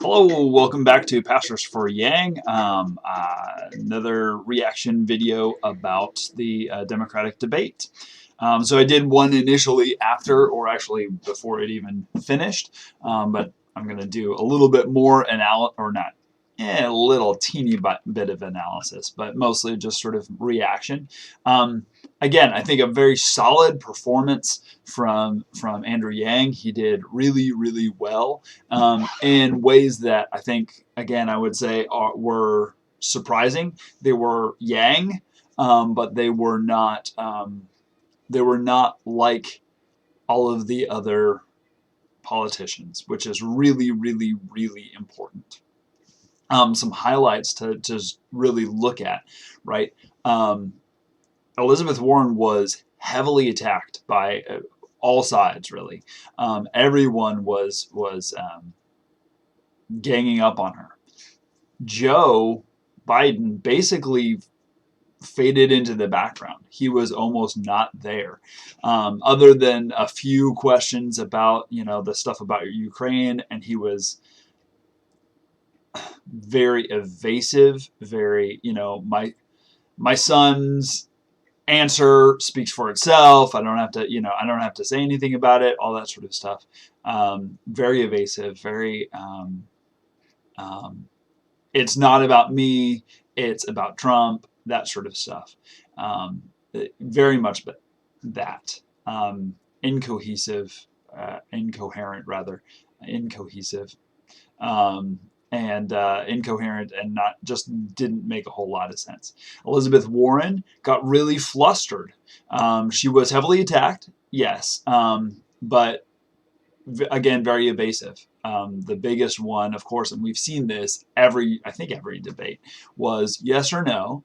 Hello, welcome back to Pastors for Yang. Another reaction video about the Democratic debate. So I did one initially after, or actually before it even finished, but I'm going to do a little bit more a little teeny bit of analysis, but mostly just sort of reaction. Again, I think a very solid performance from Andrew Yang. He did really well in ways that I think, again, I would say were surprising. They were Yang, but they were not. They were not like all of the other politicians, which is really important. Some highlights to really look at, right? Elizabeth Warren was heavily attacked by all sides, really. Everyone was ganging up on her. Joe Biden basically faded into the background. He was almost not there, other than a few questions about the stuff about Ukraine, and he was very evasive. Very my son's answer speaks for itself. I don't have to I don't have to say anything about it. All that sort of stuff. Very evasive. Very. It's not about me. It's about Trump. That sort of stuff. Very much that. Incohesive, incoherent rather, incohesive, and incoherent, and not just didn't make a whole lot of sense. Elizabeth Warren got really flustered. She was heavily attacked, yes, but again, very evasive. The biggest one, of course, and we've seen this I think every debate, was yes or no.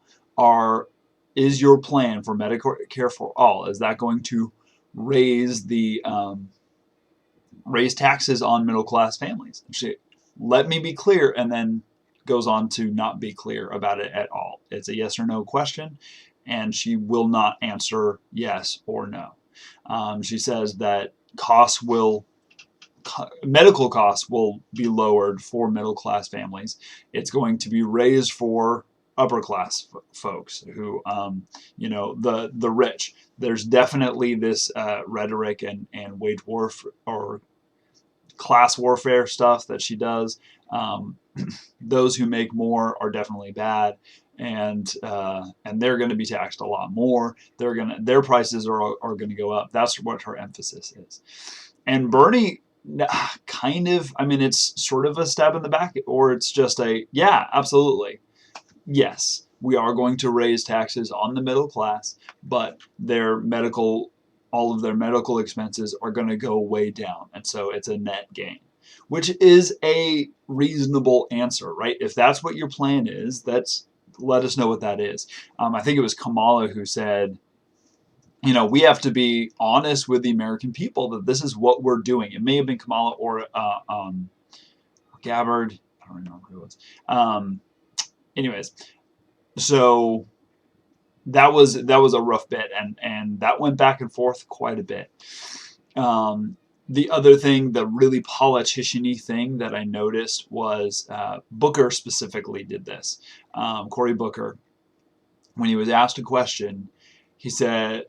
Is your plan for Medicare for all, is that going to raise raise taxes on middle class families? Let me be clear, and then goes on to not be clear about it at all. It's a yes or no question, and she will not answer yes or no. She says that medical costs will be lowered for middle class families. It's going to be raised for upper class folks who, the rich. There's definitely this rhetoric and wage warfare or class warfare stuff that she does. Those who make more are definitely bad, and they're going to be taxed a lot more. Their prices are going to go up. That's what her emphasis is. And Bernie, kind of, I mean, it's sort of a stab in the back, or it's just yeah, absolutely. Yes, we are going to raise taxes on the middle class, but all of their medical expenses are going to go way down, and so it's a net gain, which is a reasonable answer, right? If that's what your plan is, let us know what that is. I think it was Kamala who said, we have to be honest with the American people that this is what we're doing. It may have been Kamala or Gabbard. I don't remember who it was. Anyways, so that was a rough bit, and that went back and forth quite a bit. The other thing, the really politician-y thing that I noticed was Booker specifically did this. Cory Booker, when he was asked a question, he said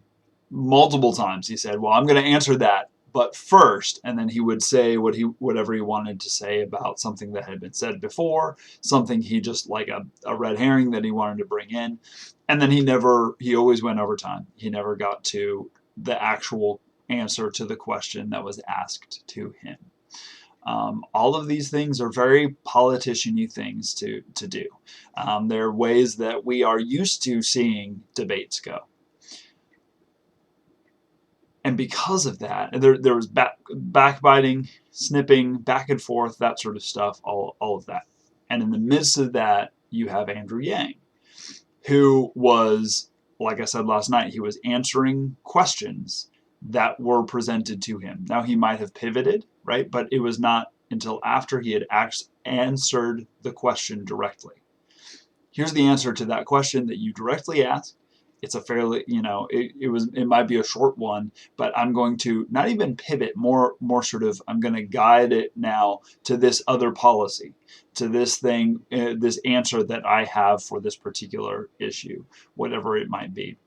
multiple times, he said, well, I'm going to answer that, but first, and then he would say whatever he wanted to say about something that had been said before, something he just like a red herring that he wanted to bring in, and then he always went over time. He never got to the actual answer to the question that was asked to him. All of these things are very politician-y things to do. They're ways that we are used to seeing debates go. And because of that, there was backbiting, snipping, back and forth, that sort of stuff, all of that. And in the midst of that, you have Andrew Yang, who was, like I said last night, he was answering questions that were presented to him. Now, he might have pivoted, right? But it was not until after he had answered the question directly. Here's the answer to that question that you directly asked. it's a fairly, it might be a short one, but I'm going to not even pivot, more sort of, I'm going to guide it now to this other policy, to this thing, this answer that I have for this particular issue, whatever it might be.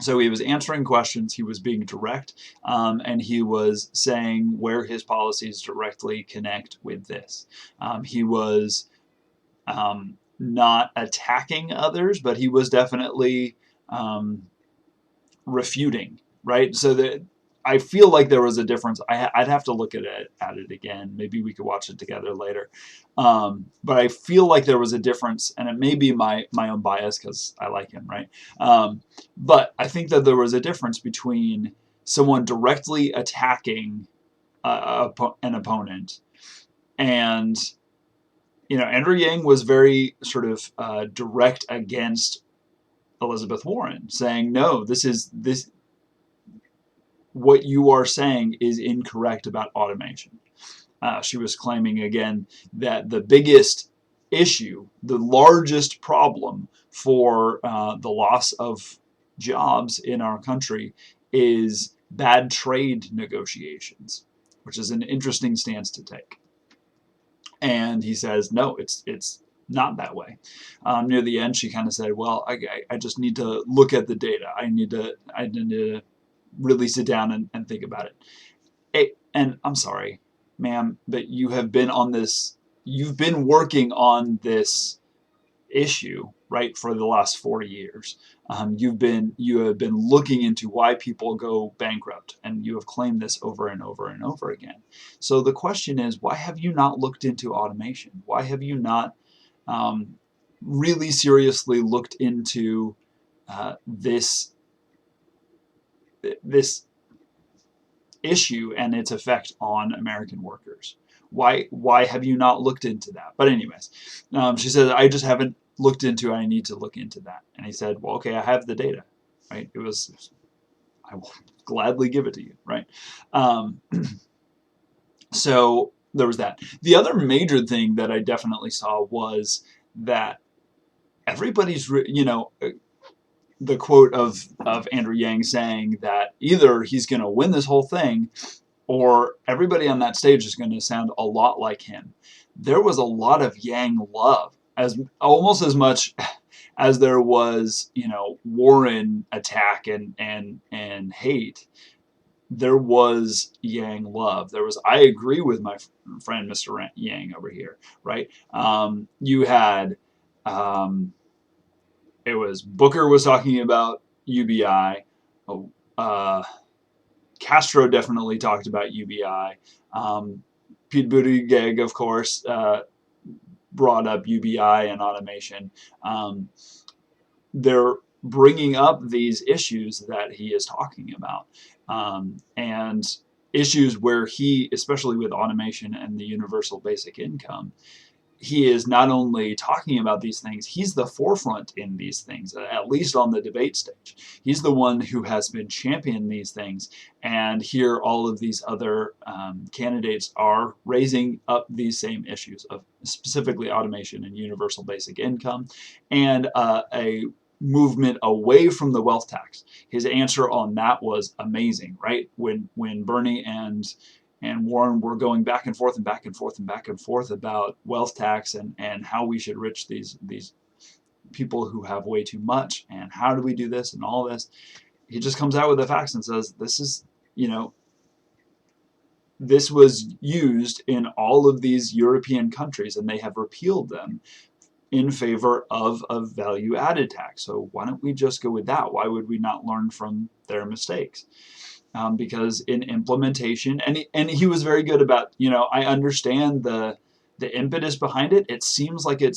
So he was answering questions, he was being direct, and he was saying where his policies directly connect with this. He was not attacking others, but he was definitely refuting, right? So that I feel like there was a difference. I'd have to look at it again. Maybe we could watch it together later. But I feel like there was a difference, and it may be my own bias because I like him, right? But I think that there was a difference between someone directly attacking an opponent, and Andrew Yang was very sort of direct against Elizabeth Warren, saying, no, this what you are saying is incorrect about automation. She was claiming again that the biggest issue, the largest problem for the loss of jobs in our country is bad trade negotiations, which is an interesting stance to take. And he says, no, it's not that way. Near the end, she kind of said, well, I just need to look at the data. I need to really sit down and think about it. And I'm sorry, ma'am, but you have been on this, you've been working on this issue, right, for the last 40 years. You have been looking into why people go bankrupt, and you have claimed this over and over and over again. So the question is, why have you not looked into automation? Why have you not really seriously looked into this issue and its effect on American workers? Why have you not looked into that? But anyways, she said, I just haven't looked into it. I need to look into that. And he said, well, okay, I have the data, right? I will gladly give it to you, right? So there was that. The other major thing that I definitely saw was that everybody's, the quote of Andrew Yang saying that either he's going to win this whole thing or everybody on that stage is going to sound a lot like him. There was a lot of Yang love, almost as much as there was, Warren attack and hate. There was Yang love. There was, I agree with my friend Mr. Yang over here, right? You had, it was Booker was talking about UBI. Castro definitely talked about UBI. Pete Buttigieg, of course, brought up UBI and automation. They're bringing up these issues that he is talking about, and issues where he, especially with automation and the universal basic income, he is not only talking about these things, he's the forefront in these things, at least on the debate stage. He's the one who has been championing these things, and here all of these other candidates are raising up these same issues of specifically automation and universal basic income, and a movement away from the wealth tax. His answer on that was amazing, right? When Bernie and Warren were going back and forth and back and forth and back and forth about wealth tax and how we should enrich these people who have way too much, and how do we do this and all this. He just comes out with the facts and says, this is, this was used in all of these European countries and they have repealed them in favor of a value-added tax. So why don't we just go with that? Why would we not learn from their mistakes? Because in implementation, and he was very good about, I understand the impetus behind it. It seems like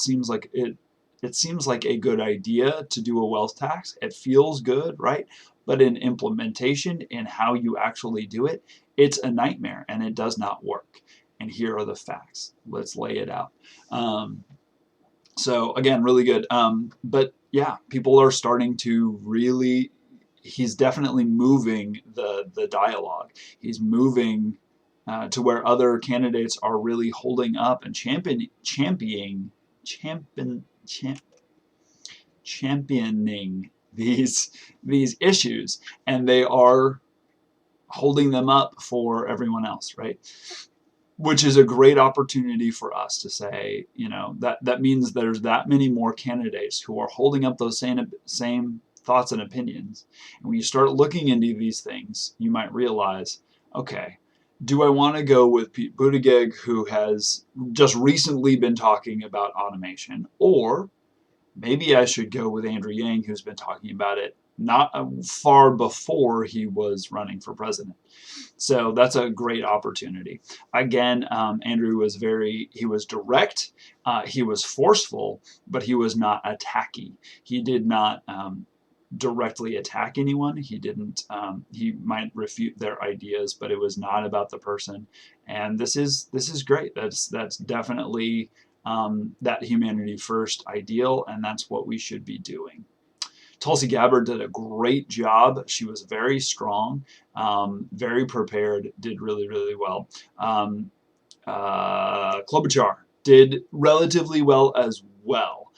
a good idea to do a wealth tax. It feels good, right? But in implementation, in how you actually do it, it's a nightmare and it does not work. And here are the facts. Let's lay it out. So again, really good. But yeah, people are starting to really, he's definitely moving the dialogue. He's moving to where other candidates are really holding up and championing these issues, and they are holding them up for everyone else, right? Which is a great opportunity for us to say, that means there's that many more candidates who are holding up those same thoughts and opinions. And when you start looking into these things, you might realize, okay, do I want to go with Pete Buttigieg, who has just recently been talking about automation, or maybe I should go with Andrew Yang, who's been talking about it not far before he was running for president. So that's a great opportunity. Again, Andrew was he was direct, he was forceful, but he was not attacky. He did not directly attack anyone. He didn't, he might refute their ideas, but it was not about the person. And this is great. That's definitely that humanity first ideal, and that's what we should be doing. Tulsi Gabbard did a great job. She was very strong, very prepared, did really, really well. Klobuchar did relatively well as well.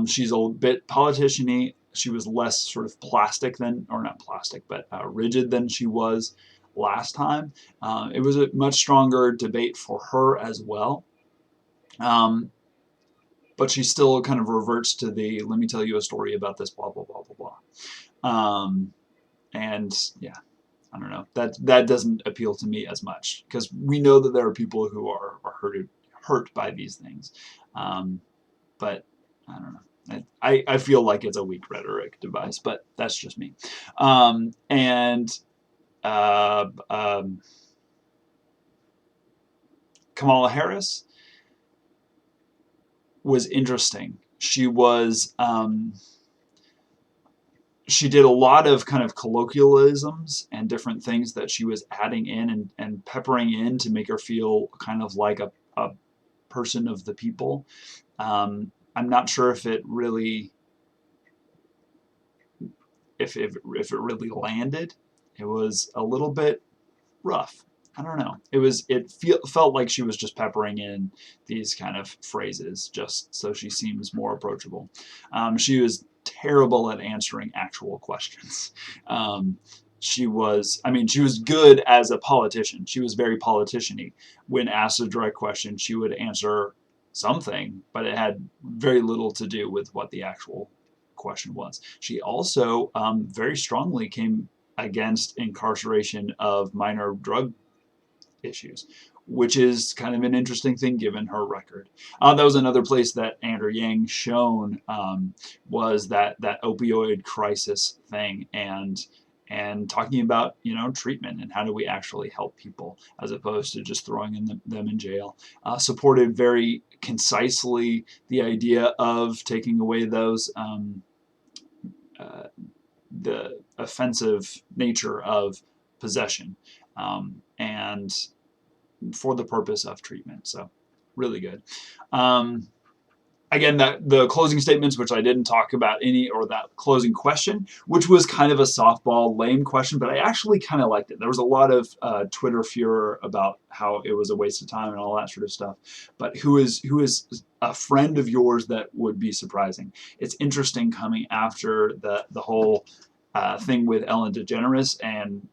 She's a bit politician-y. She was less sort of plastic than, or not plastic, but rigid than she was last time. It was a much stronger debate for her as well. But she still kind of reverts to the, let me tell you a story about this, blah, blah, blah, blah, blah. And yeah, I don't know. That doesn't appeal to me as much, because we know that there are people who are hurt by these things. But I don't know. I feel like it's a weak rhetoric device, but that's just me. Kamala Harris was interesting. She did a lot of kind of colloquialisms and different things that she was adding in and peppering in to make her feel kind of like a person of the people. I'm not sure if it really landed. It was a little bit rough. I don't know. It felt like she was just peppering in these kind of phrases just so she seems more approachable. She was terrible at answering actual questions. She was good as a politician. She was very politician-y. When asked a direct question, she would answer something, but it had very little to do with what the actual question was. She also very strongly came against incarceration of minor drug issues, which is kind of an interesting thing given her record. That was another place that Andrew Yang shone, was that opioid crisis thing, and talking about treatment and how do we actually help people as opposed to just throwing them in jail. Supported very concisely the idea of taking away those the offensive nature of possession, and for the purpose of treatment. So really good. Again, the closing statements, which I didn't talk about any, or that closing question, which was kind of a softball, lame question, but I actually kind of liked it. There was a lot of Twitter furor about how it was a waste of time and all that sort of stuff. But who is a friend of yours that would be surprising? It's interesting coming after the whole thing with Ellen DeGeneres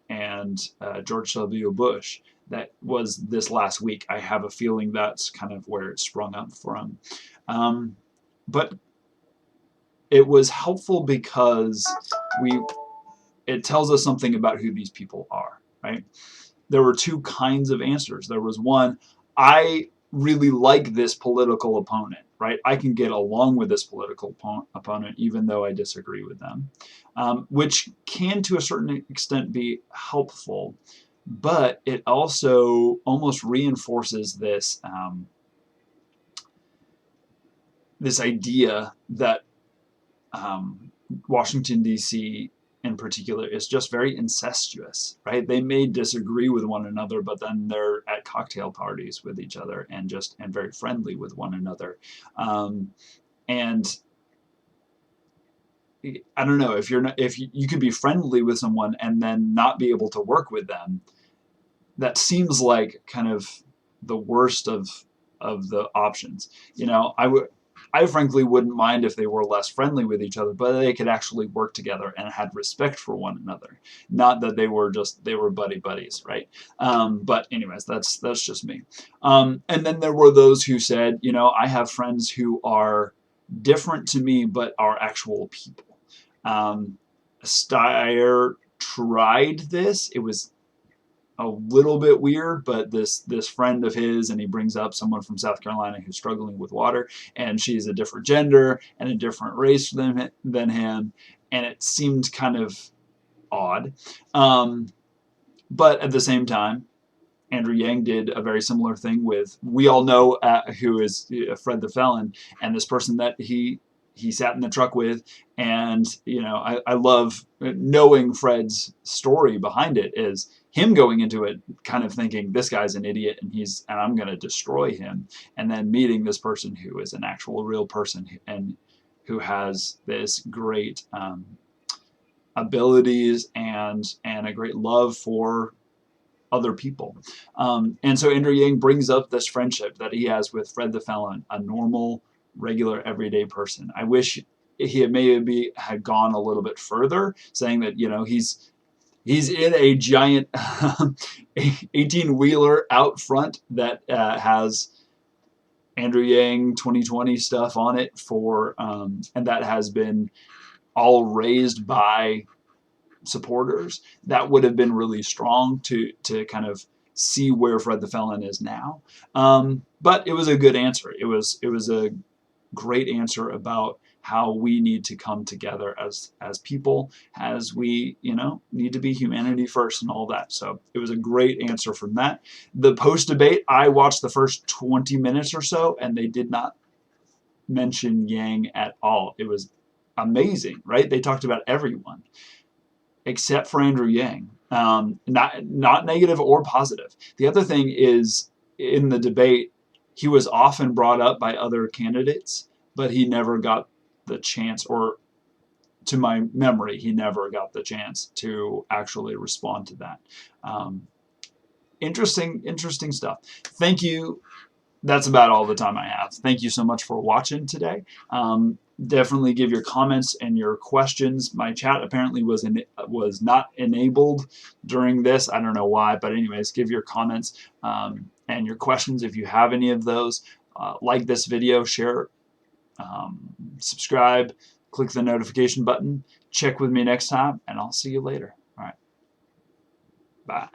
and George W. Bush. That was this last week. I have a feeling that's kind of where it sprung up from. But it was helpful because it tells us something about who these people are, right? There were two kinds of answers. There was one, I really like this political opponent, right? I can get along with this political opponent even though I disagree with them, which can to a certain extent be helpful, but it also almost reinforces this this idea that Washington, D.C. in particular is just very incestuous, right? They may disagree with one another, but then they're at cocktail parties with each other and very friendly with one another. And I don't know, if you could be friendly with someone and then not be able to work with them, that seems like kind of the worst of the options. I frankly wouldn't mind if they were less friendly with each other, but they could actually work together and had respect for one another. Not that they were buddy buddies, right? But anyways, that's just me. And then there were those who said, you know, I have friends who are different to me, but are actual people. Steyer tried this. It was a little bit weird, but this friend of his, and he brings up someone from South Carolina who's struggling with water, and she's a different gender and a different race than him, and it seemed kind of odd. But at the same time, Andrew Yang did a very similar thing with, we all know who is Fred the Felon, and this person that he sat in the truck with, and you know, I love knowing Fred's story behind it, is him going into it kind of thinking this guy's an idiot and I'm going to destroy him, and then meeting this person who is an actual real person and who has this great abilities and a great love for other people. And so Andrew Yang brings up this friendship that he has with Fred the Felon, a normal, regular, everyday person. I wish he had gone a little bit further, saying that, you know, he's in a giant 18-wheeler out front that has Andrew Yang 2020 stuff on it and that has been all raised by supporters. That would have been really strong to kind of see where Fred the Felon is now. But it was a good answer. It was a great answer about how we need to come together as people, as we, you know, need to be humanity first and all that. So it was a great answer from that. The post debate, I watched the first 20 minutes or so, and they did not mention Yang at all. It was amazing, right? They talked about everyone except for Andrew Yang. Not negative or positive. The other thing is, in the debate, he was often brought up by other candidates, but he never got the chance, or to my memory, he never got the chance to actually respond to that. Interesting stuff. Thank you. That's about all the time I have. Thank you so much for watching today. Definitely give your comments and your questions. My chat apparently was not enabled during this. I don't know why, but anyways, give your comments and your questions if you have any of those. Like this video, share, subscribe, click the notification button. Check with me next time, and I'll see you later. All right. Bye.